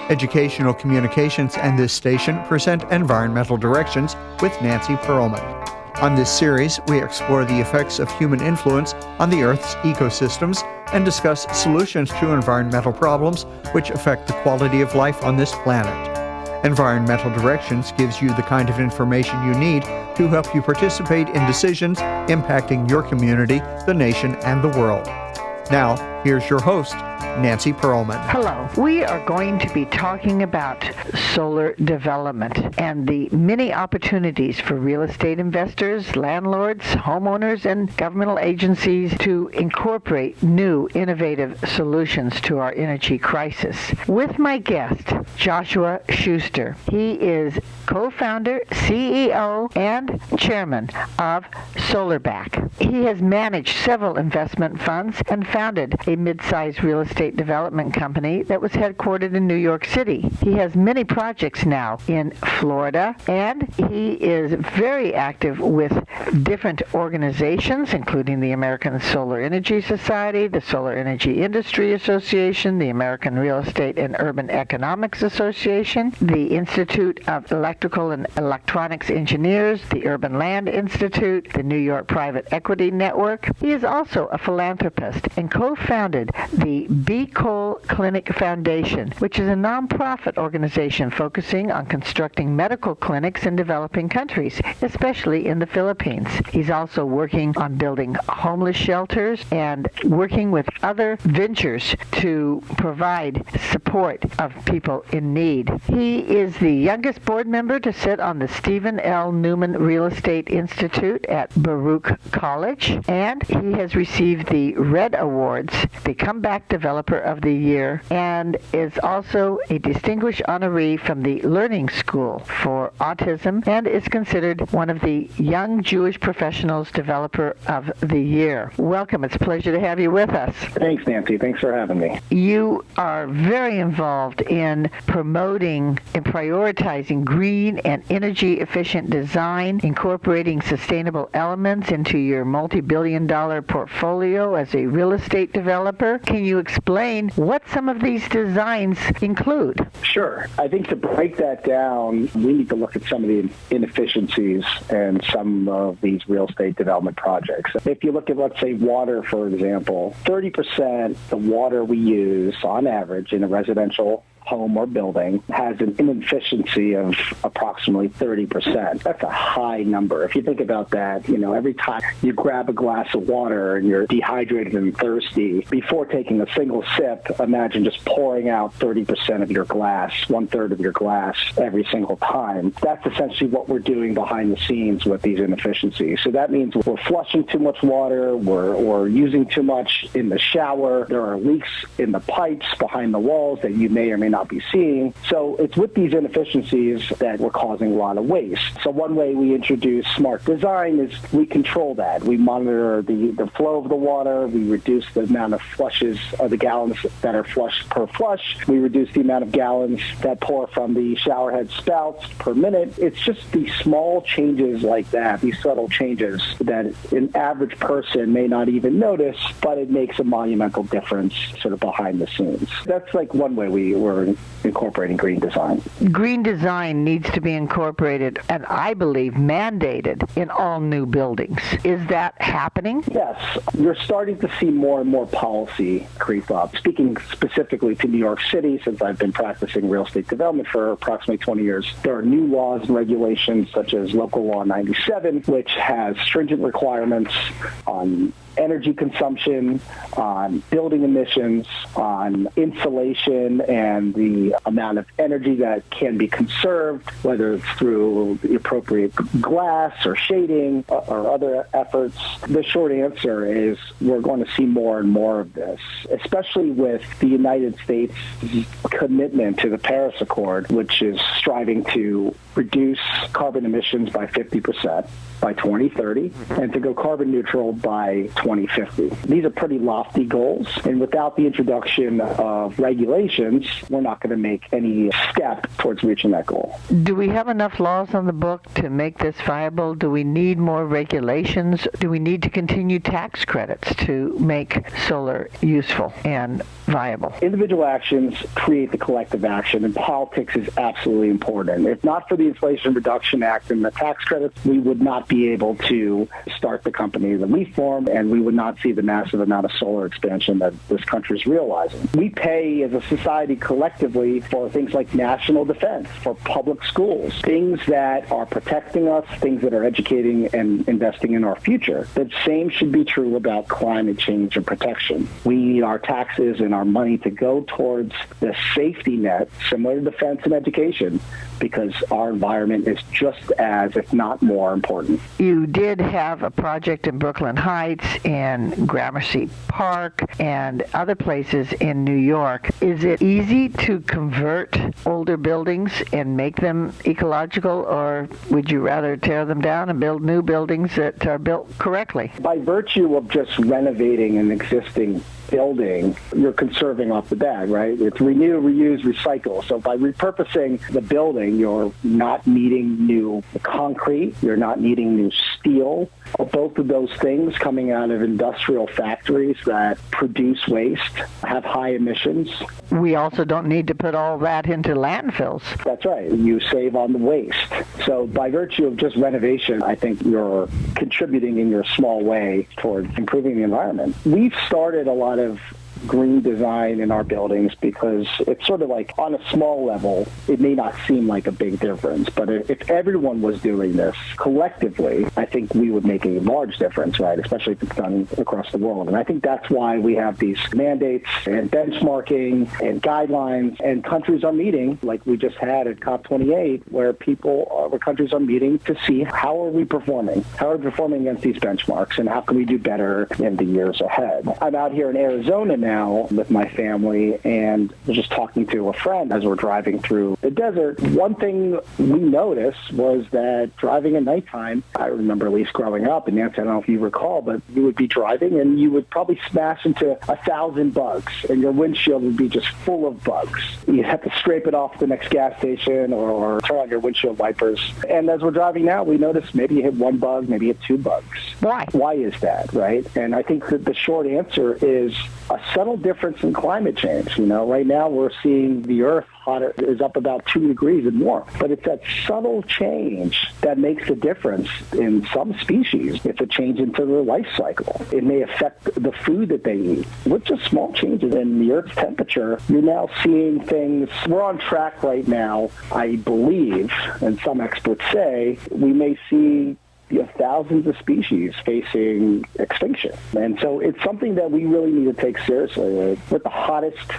Educational Communications and this station present Environmental Directions with Nancy Pearlman. On this series, we explore the effects of human influence on the Earth's ecosystems and discuss solutions to environmental problems which affect the quality of life on this planet. Environmental Directions gives you the kind of information you need to help you participate in decisions impacting your community, the nation, and the world. Now, here's your host, Nancy Pearlman. Hello. We are going to be talking about solar development and the many opportunities for real estate investors, landlords, homeowners, and governmental agencies to incorporate new innovative solutions to our energy crisis. With my guest, Joshua Schuster. He is co-founder, CEO, and chairman of Solarback. He has managed several investment funds and founded a mid-sized real estate development company that was headquartered in New York City. He has many projects now in Florida, and he is very active with different organizations, including the American Solar Energy Society, the Solar Energy Industry Association, the American Real Estate and Urban Economics Association, the Institute of Electrical and Electronics Engineers, the Urban Land Institute, the New York Private Equity Network. He is also a philanthropist and co-founded the B. Cole Clinic Foundation, which is a nonprofit organization focusing on constructing medical clinics in developing countries, especially in the Philippines. He's also working on building homeless shelters and working with other ventures to provide support of people in need. He is the youngest board member to sit on the Stephen L. Newman Real Estate Institute at Baruch College, and he has received the Red Awards, the Comeback Developer of the Year, and is also a distinguished honoree from the Learning School for Autism, and is considered one of the Young Jewish Professionals Developer of the Year. Welcome. It's a pleasure to have you with us. Thanks, Nancy. Thanks for having me. You are very involved in promoting and prioritizing green and energy-efficient design, incorporating sustainable elements into your multi-billion-dollar portfolio as a real estate developer. Can you explain what some of these designs include? Sure. I think to break that down, we need to look at some of the inefficiencies in some of these real estate development projects. If you look at, let's say, water, for example, 30% of the water we use on average in a residential home or building has an inefficiency of approximately 30%. That's a high number. If you think about that, every time you grab a glass of water and you're dehydrated and thirsty, before taking a single sip, imagine just pouring out 30% of your glass, 1/3 of your glass every single time. That's essentially what we're doing behind the scenes with these inefficiencies. So that means we're flushing too much water, we're using too much in the shower, there are leaks in the pipes behind the walls that you may or may not be seeing. So it's with these inefficiencies that we're causing a lot of waste. So one way we introduce smart design is we control that. We monitor the flow of the water. We reduce the amount of flushes, or the gallons that are flushed per flush. We reduce the amount of gallons that pour from the shower head spouts per minute. It's just these small changes like that, these subtle changes that an average person may not even notice, but it makes a monumental difference sort of behind the scenes. That's like one way we're incorporating green design. Green design needs to be incorporated, and I believe mandated, in all new buildings. Is that happening? Yes. You're starting to see more and more policy creep up. Speaking specifically to New York City, since I've been practicing real estate development for approximately 20 years, there are new laws and regulations such as Local Law 97, which has stringent requirements on energy consumption, on building emissions, on insulation, and the amount of energy that can be conserved, whether it's through the appropriate glass or shading or other efforts. The short answer is we're going to see more and more of this, especially with the United States' commitment to the Paris Accord, which is striving to reduce carbon emissions by 50% by 2030 and to go carbon neutral by 2050. These are pretty lofty goals, and without the introduction of regulations, we're not going to make any step towards reaching that goal. Do we have enough laws on the book to make this viable? Do we need more regulations? Do we need to continue tax credits to make solar useful and viable? Individual actions create the collective action, and politics is absolutely important. If not for the Inflation Reduction Act and the tax credits, we would not be able to start the company that we formed, and we would not see the massive amount of solar expansion that this country is realizing. We pay as a society collectively for things like national defense, for public schools, things that are protecting us, things that are educating and investing in our future. The same should be true about climate change and protection. We need our taxes and our money to go towards the safety net, similar to defense and education, because our environment is just as, if not more, important. You did have a project in Brooklyn Heights and Gramercy Park and other places in New York. Is it easy to convert older buildings and make them ecological, or would you rather tear them down and build new buildings that are built correctly? By virtue of just renovating an existing building, you're conserving off the bat, right? It's renew, reuse, recycle. So by repurposing the building, you're not needing new concrete, you're not needing new steel. Both of those things coming out of industrial factories that produce waste, have high emissions. We also don't need to put all that into landfills. That's right. You save on the waste. So by virtue of just renovation, I think you're contributing in your small way towards improving the environment. We've started a lot of green design in our buildings because it's sort of like on a small level, it may not seem like a big difference, but if everyone was doing this collectively, I think we would make a large difference, right? Especially if it's done across the world. And I think that's why we have these mandates and benchmarking and guidelines, and countries are meeting, like we just had at COP28, where countries are meeting to see how are we performing? How are we performing against these benchmarks, and how can we do better in the years ahead? I'm out here in Arizona now with my family, and was just talking to a friend as we're driving through the desert. One thing we noticed was that driving at nighttime, I remember at least growing up, and Nancy, I don't know if you recall, but you would be driving and you would probably smash into 1,000 bugs, and your windshield would be just full of bugs. You'd have to scrape it off at the next gas station or turn on your windshield wipers. And as we're driving now, we notice maybe you hit one bug, maybe you hit two bugs. Why? Why is that, right? And I think that the short answer is a subtle difference in climate change. Right now we're seeing the Earth hotter, is up about 2 degrees and more. But it's that subtle change that makes a difference in some species. It's a change into their life cycle. It may affect the food that they eat. With just small changes in the Earth's temperature, you're now seeing things. We're on track right now, I believe, and some experts say, we may see thousands of species facing extinction. And so it's something that we really need to take seriously. We're the hottest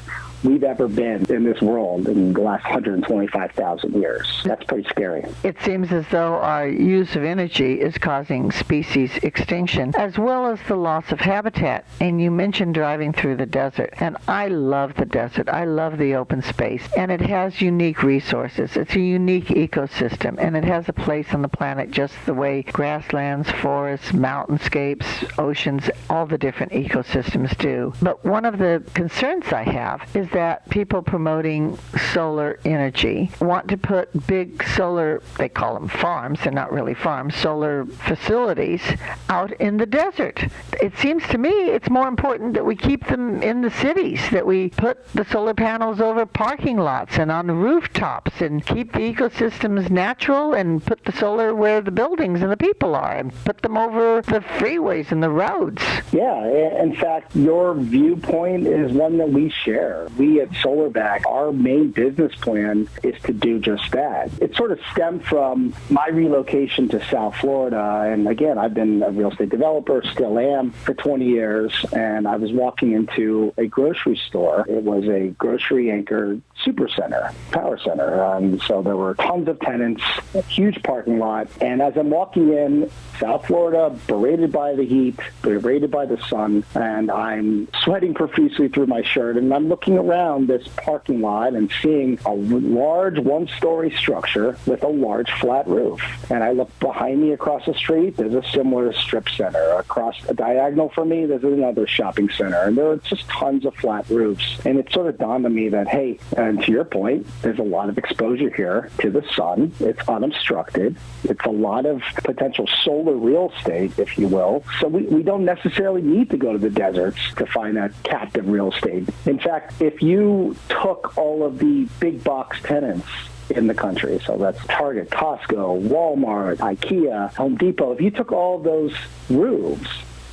we've ever been in this world in the last 125,000 years. That's pretty scary. It seems as though our use of energy is causing species extinction, as well as the loss of habitat. And you mentioned driving through the desert. And I love the desert. I love the open space. And it has unique resources. It's a unique ecosystem. And it has a place on the planet just the way grasslands, forests, mountainscapes, oceans, all the different ecosystems do. But one of the concerns I have is that people promoting solar energy want to put big solar, they call them farms, they're not really farms, solar facilities out in the desert. It seems to me it's more important that we keep them in the cities, that we put the solar panels over parking lots and on the rooftops and keep the ecosystems natural and put the solar where the buildings and the people are and put them over the freeways and the roads. Yeah, in fact, your viewpoint is one that we share. We at Solarback, our main business plan is to do just that. It sort of stemmed from my relocation to South Florida. And again, I've been a real estate developer, still am, for 20 years. And I was walking into a grocery store. It was a grocery-anchored super center, power center. So there were tons of tenants, a huge parking lot. And as I'm walking in, South Florida, berated by the heat, berated by the sun, and I'm sweating profusely through my shirt. And I'm looking around this parking lot and seeing a large one-story structure with a large flat roof. And I look behind me across the street, there's a similar strip center. Across a diagonal from me, there's another shopping center. And there are just tons of flat roofs. And it sort of dawned on me that, hey, and to your point, there's a lot of exposure here to the sun. It's unobstructed. It's a lot of potential solar real estate, if you will. So we don't necessarily need to go to the deserts to find that captive real estate. In fact, if you took all of the big box tenants in the country, so that's Target, Costco, Walmart, IKEA, Home Depot, if you took all of those roofs,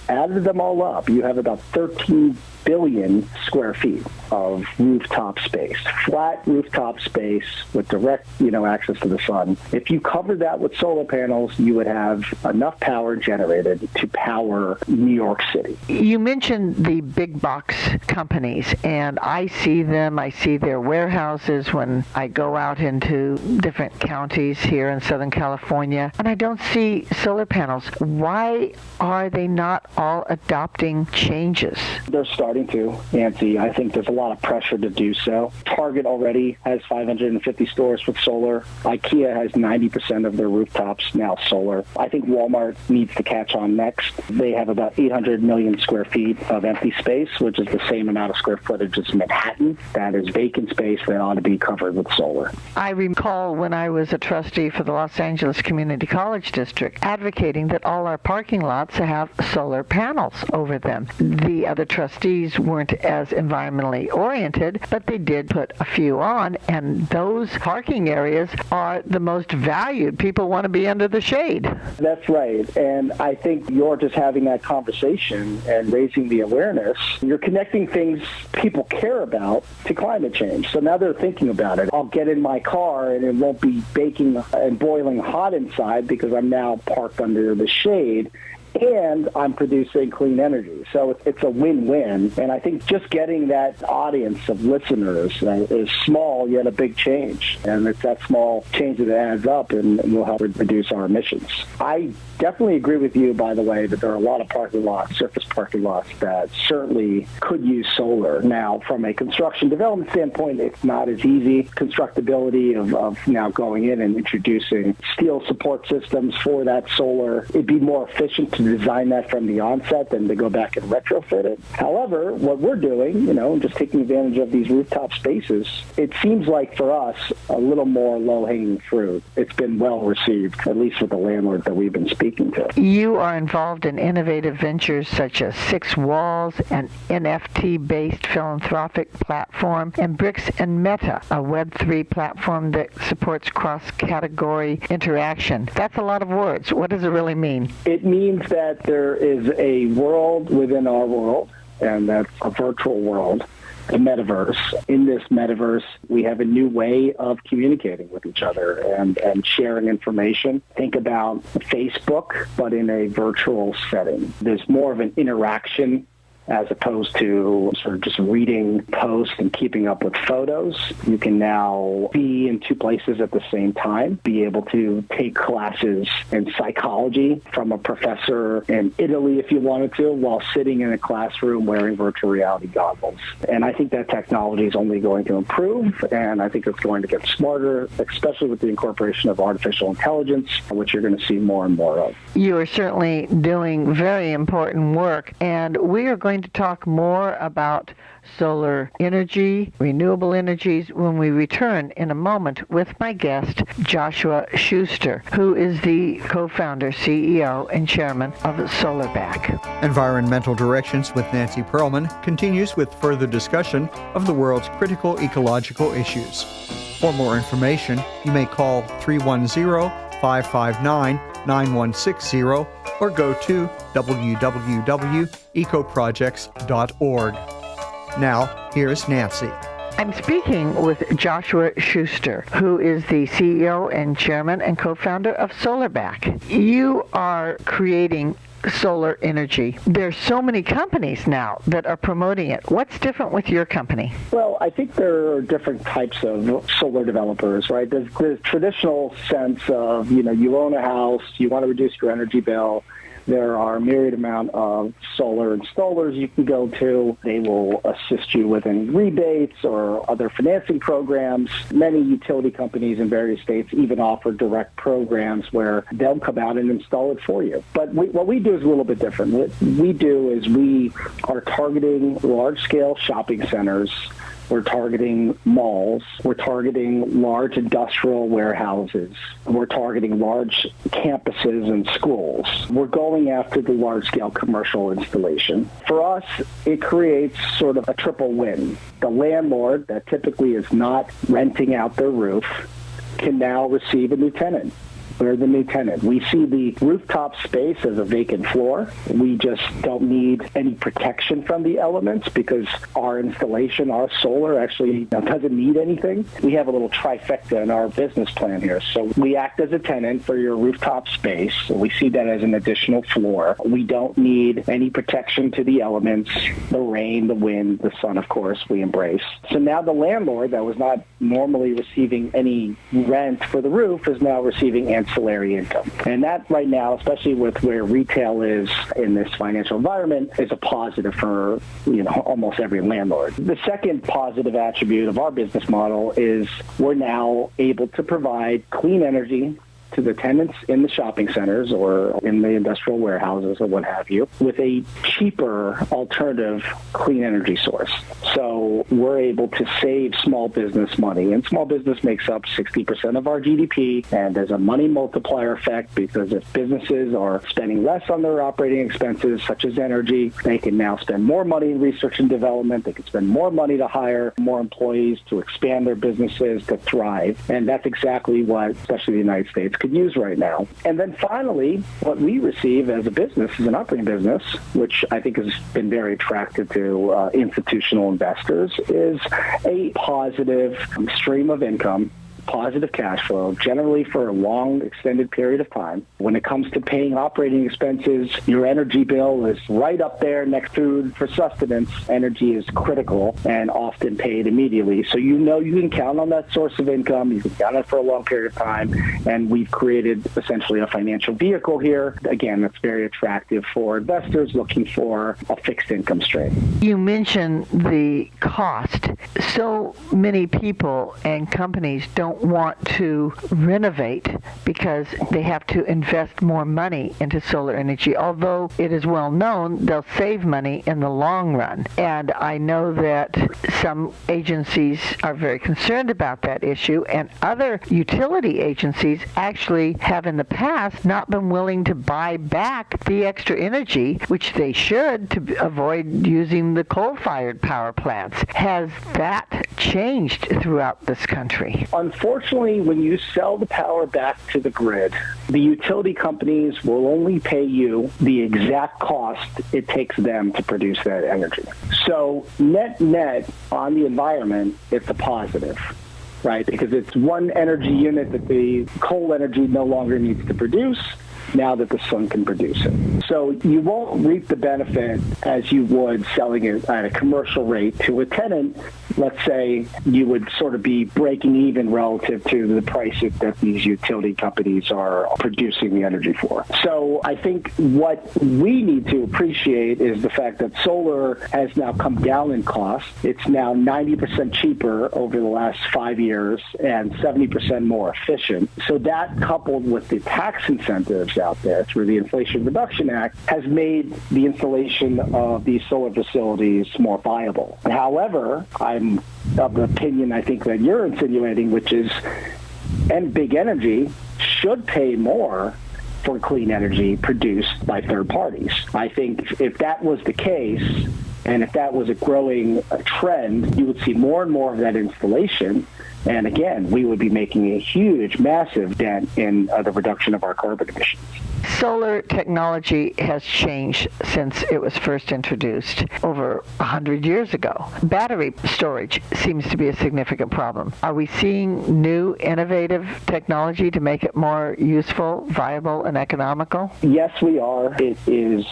added them all up, you have about 13 billion square feet of rooftop space, flat rooftop space with direct, access to the sun. If you covered that with solar panels, you would have enough power generated to power New York City. You mentioned the big box companies, and I see them. I see their warehouses when I go out into different counties here in Southern California, and I don't see solar panels. Why are they not all adopting changes? They're starting to, Nancy. I think there's a lot of pressure to do so. Target already has 550 stores with solar. IKEA has 90% of their rooftops now solar. I think Walmart needs to catch on next. They have about 800 million square feet of empty space, which is the same amount of square footage as Manhattan. That is vacant space that ought to be covered with solar. I recall when I was a trustee for the Los Angeles Community College District advocating that all our parking lots have solar panels over them. The other trustees weren't as environmentally oriented, but they did put a few on, and those parking areas are the most valued. People want to be under the shade. That's right, and I think you're just having that conversation and raising the awareness. You're connecting things people care about to climate change. So now they're thinking about it. I'll get in my car and it won't be baking and boiling hot inside because I'm now parked under the shade, and I'm producing clean energy. So it's a win-win. And I think just getting that audience of listeners is small, yet a big change. And it's that small change that adds up and will help reduce our emissions. I definitely agree with you, by the way, that there are a lot of parking lots, surface parking lots, that certainly could use solar. Now, from a construction development standpoint, it's not as easy. Constructability of now going in and introducing steel support systems for that solar, it'd be more efficient to design that from the onset than to go back and retrofit it. However, what we're doing, just taking advantage of these rooftop spaces, it seems like for us a little more low-hanging fruit. It's been well received, at least with the landlords that we've been speaking to. You are involved in innovative ventures such as Six Walls, an NFT-based philanthropic platform, and Bricks and Meta, a Web3 platform that supports cross-category interaction. That's a lot of words. What does it really mean? It means that there is a world within our world, and that's a virtual world, the metaverse. In this metaverse, we have a new way of communicating with each other and sharing information. Think about Facebook, but in a virtual setting. There's more of an interaction as opposed to sort of just reading posts and keeping up with photos. You can now be in two places at the same time, be able to take classes in psychology from a professor in Italy if you wanted to, while sitting in a classroom wearing virtual reality goggles. And I think that technology is only going to improve, and I think it's going to get smarter, especially with the incorporation of artificial intelligence, which you're going to see more and more of. You are certainly doing very important work, and we are going to talk more about solar energy, renewable energies, when we return in a moment with my guest, Joshua Schuster, who is the co-founder, CEO, and chairman of Solarback. Environmental Directions with Nancy Pearlman continues with further discussion of the world's critical ecological issues. For more information, you may call 310-559-9160 or go to www.ecoprojects.org. Now, here's Nancy. I'm speaking with Joshua Schuster, who is the CEO and chairman and co-founder of Solarback. You are creating solar energy. There's so many companies now that are promoting it. What's different with your company? Well, I think there are different types of solar developers, right? There's the traditional sense of, you own a house, you want to reduce your energy bill, There are a myriad amount of solar installers you can go to. They will assist you with any rebates or other financing programs. Many utility companies in various states even offer direct programs where they'll come out and install it for you. But what we do is a little bit different. What we do is we are targeting large-scale shopping centers. We're targeting malls. We're targeting large industrial warehouses. We're targeting large campuses and schools. We're going after the large-scale commercial installation. For us, it creates sort of a triple win. The landlord that typically is not renting out their roof can now receive a new tenant. We're the new tenant. We see the rooftop space as a vacant floor. We just don't need any protection from the elements because our installation, our solar actually doesn't need anything. We have a little trifecta in our business plan here. So we act as a tenant for your rooftop space. So we see that as an additional floor. We don't need any protection to the elements, the rain, the wind, the sun, of course, we embrace. So now the landlord that was not normally receiving any rent for the roof is now receiving ancillary income. And that right now, especially with where retail is in this financial environment, is a positive for almost every landlord. The second positive attribute of our business model is we're now able to provide clean energy to the tenants in the shopping centers or in the industrial warehouses or what have you with a cheaper alternative clean energy source. So we're able to save small business money, and small business makes up 60% of our GDP, and there's a money multiplier effect because if businesses are spending less on their operating expenses, such as energy, they can now spend more money in research and development. They can spend more money to hire more employees to expand their businesses to thrive, and that's exactly what, especially the United States, could use right now. And then finally, what we receive as a business, as an operating business, which I think has been very attractive to institutional investors, is a positive stream of income, positive cash flow, generally for a long, extended period of time. When it comes to paying operating expenses, your energy bill is right up there next to food for sustenance. Energy is critical and often paid immediately. So you can count on that source of income. You can count on it for a long period of time. And we've created essentially a financial vehicle here. Again, that's very attractive for investors looking for a fixed income stream. You mentioned the cost. So many people and companies don't want to renovate because they have to invest more money into solar energy. Although it is well known, they'll save money in the long run. And I know that some agencies are very concerned about that issue, and other utility agencies actually have in the past not been willing to buy back the extra energy, which they should, to avoid using the coal-fired power plants. Has that changed throughout this country? Unfortunately, when you sell the power back to the grid, the utility companies will only pay you the exact cost it takes them to produce that energy. So net on the environment, it's a positive, right? Because it's one energy unit that the coal energy no longer needs to produce now that the sun can produce it. So you won't reap the benefit as you would selling it at a commercial rate to a tenant. Let's say you would sort of be breaking even relative to the price that these utility companies are producing the energy for. So I think what we need to appreciate is the fact that solar has now come down in cost. It's now 90% cheaper over the last 5 years and 70% more efficient. So that, coupled with the tax incentives out there through the Inflation Reduction Act, has made the installation of these solar facilities more viable. However, I'm of the opinion I think that you're insinuating, which is, and big energy should pay more for clean energy produced by third parties. I think if that was the case, and if that was a growing trend, you would see more and more of that installation. And again, we would be making a huge, massive dent in the reduction of our carbon emissions. Solar technology has changed since it was first introduced over 100 years ago. Battery storage seems to be a significant problem. Are we seeing new, innovative technology to make it more useful, viable, and economical? Yes, we are. It is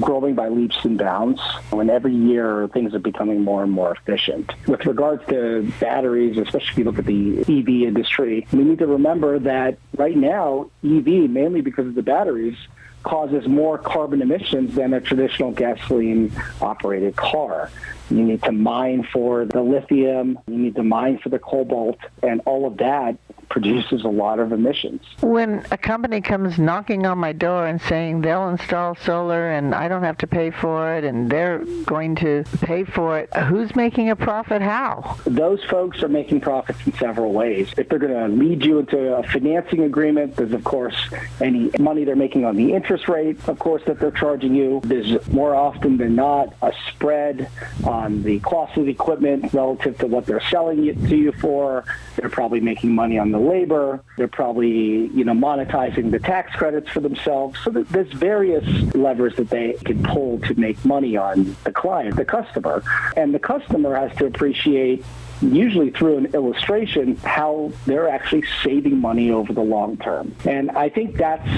growing by leaps and bounds, and every year things are becoming more and more efficient. With regards to batteries, especially if you look at the EV industry, we need to remember that right now, EV, mainly because of the batteries, causes more carbon emissions than a traditional gasoline-operated car. You need to mine for the lithium, you need to mine for the cobalt, and all of that produces a lot of emissions. When a company comes knocking on my door and saying they'll install solar and I don't have to pay for it and they're going to pay for it, who's making a profit? How? Those folks are making profits in several ways. If they're going to lead you into a financing agreement, there's, of course, any money they're making on the interest rate, of course, that they're charging you. There's more often than not a spread on the cost of the equipment relative to what they're selling it to you for. They're probably making money on the labor. They're probably, monetizing the tax credits for themselves. So there's various levers that they can pull to make money on the client, the customer. And the customer has to appreciate, usually through an illustration, how they're actually saving money over the long term. And I think that's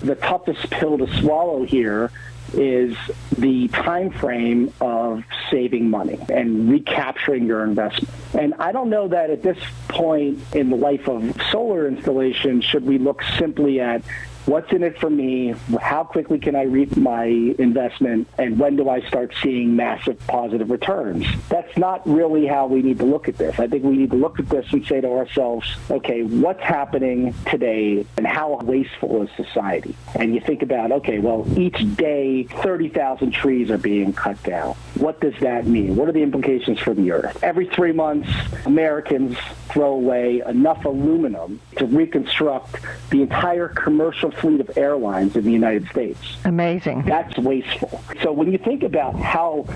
the toughest pill to swallow here, is the time frame of saving money and recapturing your investment. And I don't know that at this point in the life of solar installation should we look simply at what's in it for me, how quickly can I reap my investment, and when do I start seeing massive positive returns. That's not really how we need to look at this. I think we need to look at this and say to ourselves, okay, what's happening today and how wasteful is society? And you think about, okay, well, each day 30,000 trees are being cut down. What does that mean? What are the implications for the earth? Every 3 months, Americans throw away enough aluminum to reconstruct the entire commercial fleet of airlines in the United States. Amazing. That's wasteful. So when you think about how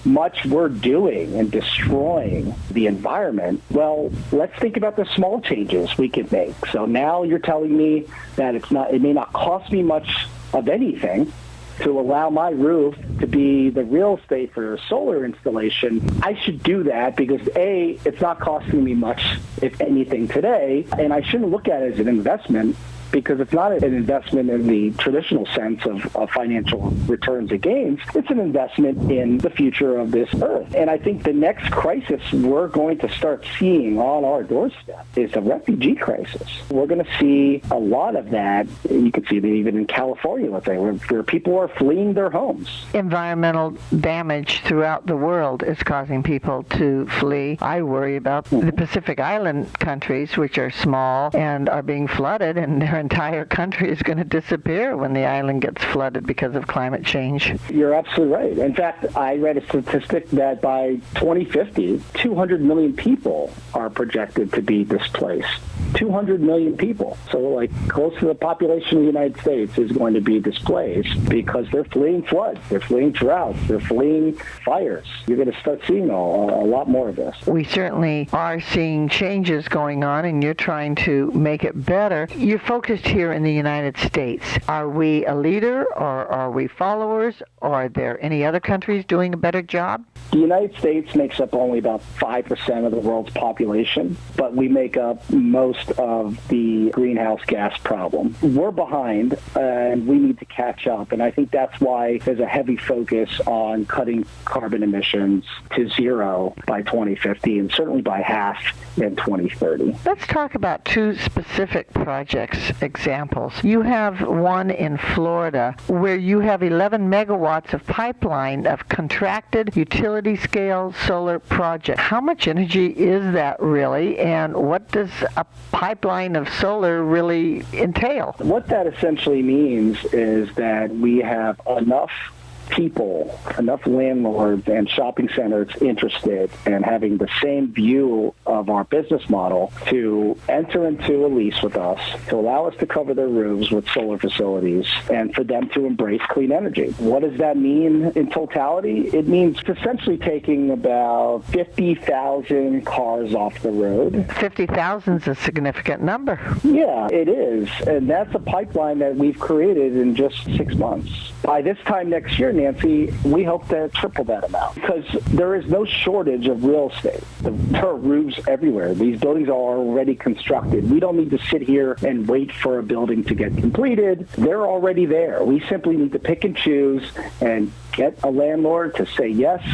much we're doing and destroying the environment, well, let's think about the small changes we can make. So now you're telling me that it may not cost me much of anything to allow my roof to be the real estate for a solar installation. I should do that because, A, it's not costing me much, if anything, today, and I shouldn't look at it as an investment, because it's not an investment in the traditional sense of financial returns or gains. It's an investment in the future of this earth. And I think the next crisis we're going to start seeing on our doorstep is a refugee crisis. We're going to see a lot of that. You can see that even in California, let's say, where people are fleeing their homes. Environmental damage throughout the world is causing people to flee. I worry about the Pacific Island countries, which are small and are being flooded, and their entire country is going to disappear when the island gets flooded because of climate change. You're absolutely right. In fact, I read a statistic that by 2050, 200 million people are projected to be displaced. 200 million people. So close to the population of the United States is going to be displaced because they're fleeing floods, they're fleeing droughts, they're fleeing fires. You're going to start seeing a lot more of this. We certainly are seeing changes going on, and you're trying to make it better. You're focused here in the United States. Are we a leader, or are we followers, or are there any other countries doing a better job? The United States makes up only about 5% of the world's population, but we make up most of the greenhouse gas problem. We're behind, and we need to catch up, and I think that's why there's a heavy focus on cutting carbon emissions to zero by 2050, and certainly by half in 2030. Let's talk about two specific projects, examples. You have one in Florida where you have 11 megawatts of pipeline of contracted utility-scale solar project. How much energy is that really, and what does a pipeline of solar really entail? What that essentially means is that we have enough people, enough landlords and shopping centers interested in having the same view of our business model to enter into a lease with us, to allow us to cover their roofs with solar facilities, and for them to embrace clean energy. What does that mean in totality? It means essentially taking about 50,000 cars off the road. 50,000 is a significant number. Yeah, it is. And that's a pipeline that we've created in just 6 months. By this time next year, Nancy, we hope to triple that amount because there is no shortage of real estate. There are roofs everywhere. These buildings are already constructed. We don't need to sit here and wait for a building to get completed. They're already there. We simply need to pick and choose and get a landlord to say yes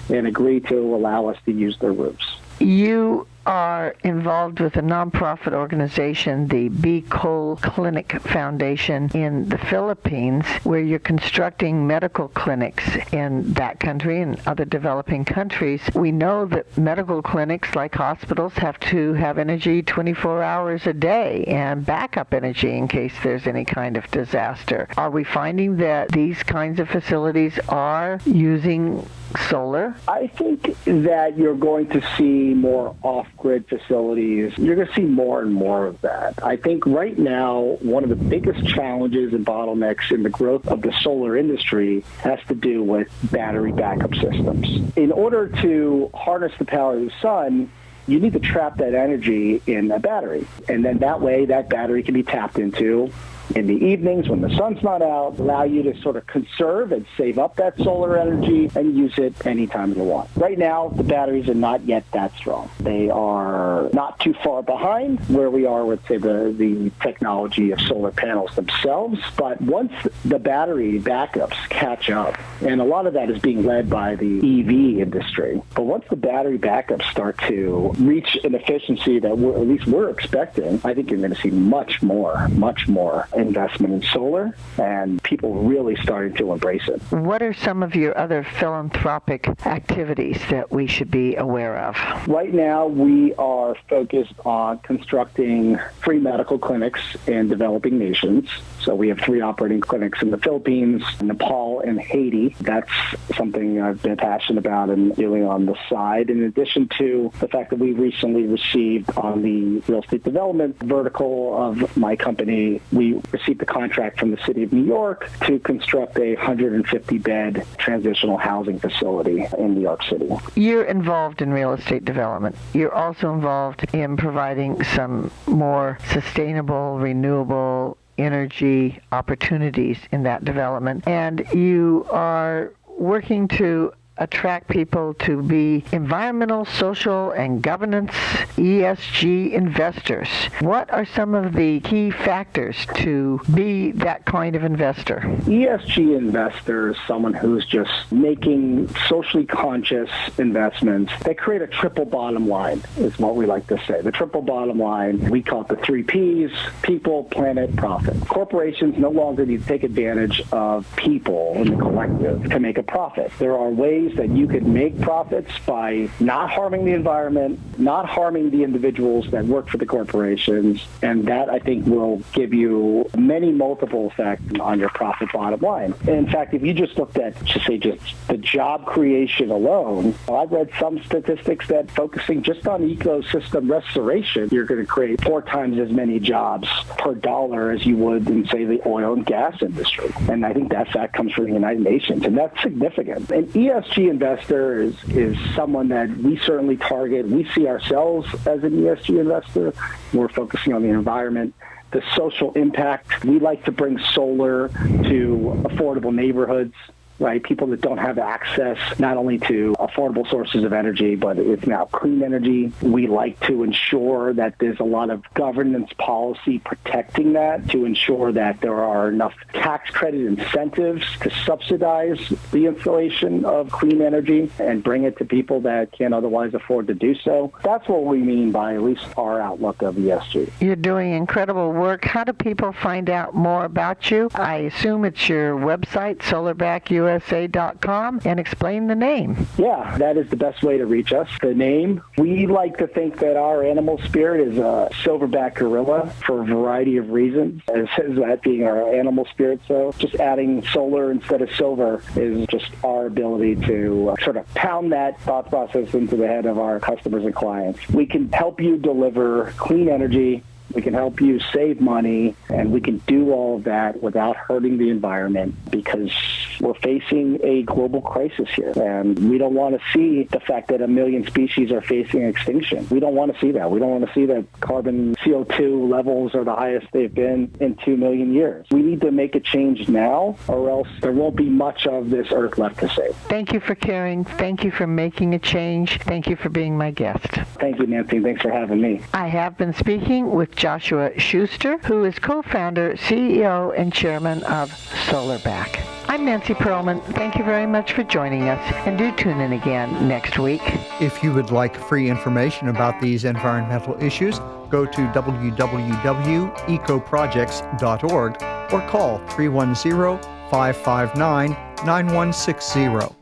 and agree to allow us to use their roofs. You are involved with a nonprofit organization, the Bicol Clinic Foundation in the Philippines, where you're constructing medical clinics in that country and other developing countries. We know that medical clinics, like hospitals, have to have energy 24 hours a day and backup energy in case there's any kind of disaster. Are we finding that these kinds of facilities are using solar? I think that you're going to see more off-grid facilities. You're going to see more and more of that. I think right now, one of the biggest challenges and bottlenecks in the growth of the solar industry has to do with battery backup systems. In order to harness the power of the sun, you need to trap that energy in a battery. And then that way, that battery can be tapped into in the evenings when the sun's not out, allow you to sort of conserve and save up that solar energy and use it anytime you want. Right now, the batteries are not yet that strong. They are not too far behind where we are with, say, the technology of solar panels themselves. But once the battery backups catch up, and a lot of that is being led by the EV industry, but once the battery backups start to reach an efficiency that at least we're expecting, I think you're going to see much more investment in solar, and people really starting to embrace it. What are some of your other philanthropic activities that we should be aware of? Right now, we are focused on constructing free medical clinics in developing nations. So we have 3 operating clinics in the Philippines, Nepal, and Haiti. That's something I've been passionate about and doing on the side, in addition to the fact that we recently received on the real estate development vertical of my company, we received the contract from the city of New York to construct a 150-bed transitional housing facility in New York City. You're involved in real estate development. You're also involved in providing some more sustainable, renewable energy opportunities in that development. And you are working to attract people to be environmental, social, and governance ESG investors. What are some of the key factors to be that kind of investor? ESG investor is someone who's just making socially conscious investments that create a triple bottom line, is what we like to say. The triple bottom line, we call it the 3 Ps: people, planet, profit. Corporations no longer need to take advantage of people in the collective to make a profit. There are ways that you could make profits by not harming the environment, not harming the individuals that work for the corporations, and that, I think, will give you many multiple effects on your profit bottom line. And in fact, if you just looked at, just the job creation alone, I've read some statistics that focusing just on ecosystem restoration, you're going to create 4 times as many jobs per dollar as you would in, say, the oil and gas industry. And I think that fact comes from the United Nations, and that's significant. An ESG investor is someone that we certainly target. We see ourselves as an ESG investor. We're focusing on the environment, the social impact. We like to bring solar to affordable neighborhoods, right? People that don't have access not only to affordable sources of energy, but it's now clean energy. We like to ensure that there's a lot of governance policy protecting that, to ensure that there are enough tax credit incentives to subsidize the installation of clean energy and bring it to people that can't otherwise afford to do so. That's what we mean by at least our outlook of ESG. You're doing incredible work. How do people find out more about you? I assume it's your website, SolarbackUSA.com, and explain the name. Yeah, that is the best way to reach us. The name, we like to think that our animal spirit is a silverback gorilla for a variety of reasons, as that being our animal spirit. So just adding solar instead of silver is just our ability to sort of pound that thought process into the head of our customers and clients. We can help you deliver clean energy. We can help you save money, and we can do all of that without hurting the environment, because we're facing a global crisis here, and we don't want to see the fact that 1 million species are facing extinction. We don't want to see that. We don't want to see that carbon CO2 levels are the highest they've been in 2 million years. We need to make a change now, or else there won't be much of this earth left to save. Thank you for caring. Thank you for making a change. Thank you for being my guest. Thank you, Nancy. Thanks for having me. I have been speaking with Joshua Schuster, who is co-founder, CEO, and chairman of Solarback. I'm Nancy Perlman. Thank you very much for joining us, and do tune in again next week. If you would like free information about these environmental issues, go to www.ecoprojects.org or call 310-559-9160.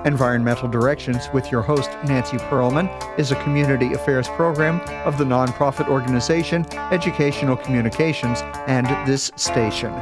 Environmental Directions with your host, Nancy Perlman, is a community affairs program of the nonprofit organization Educational Communications and this station.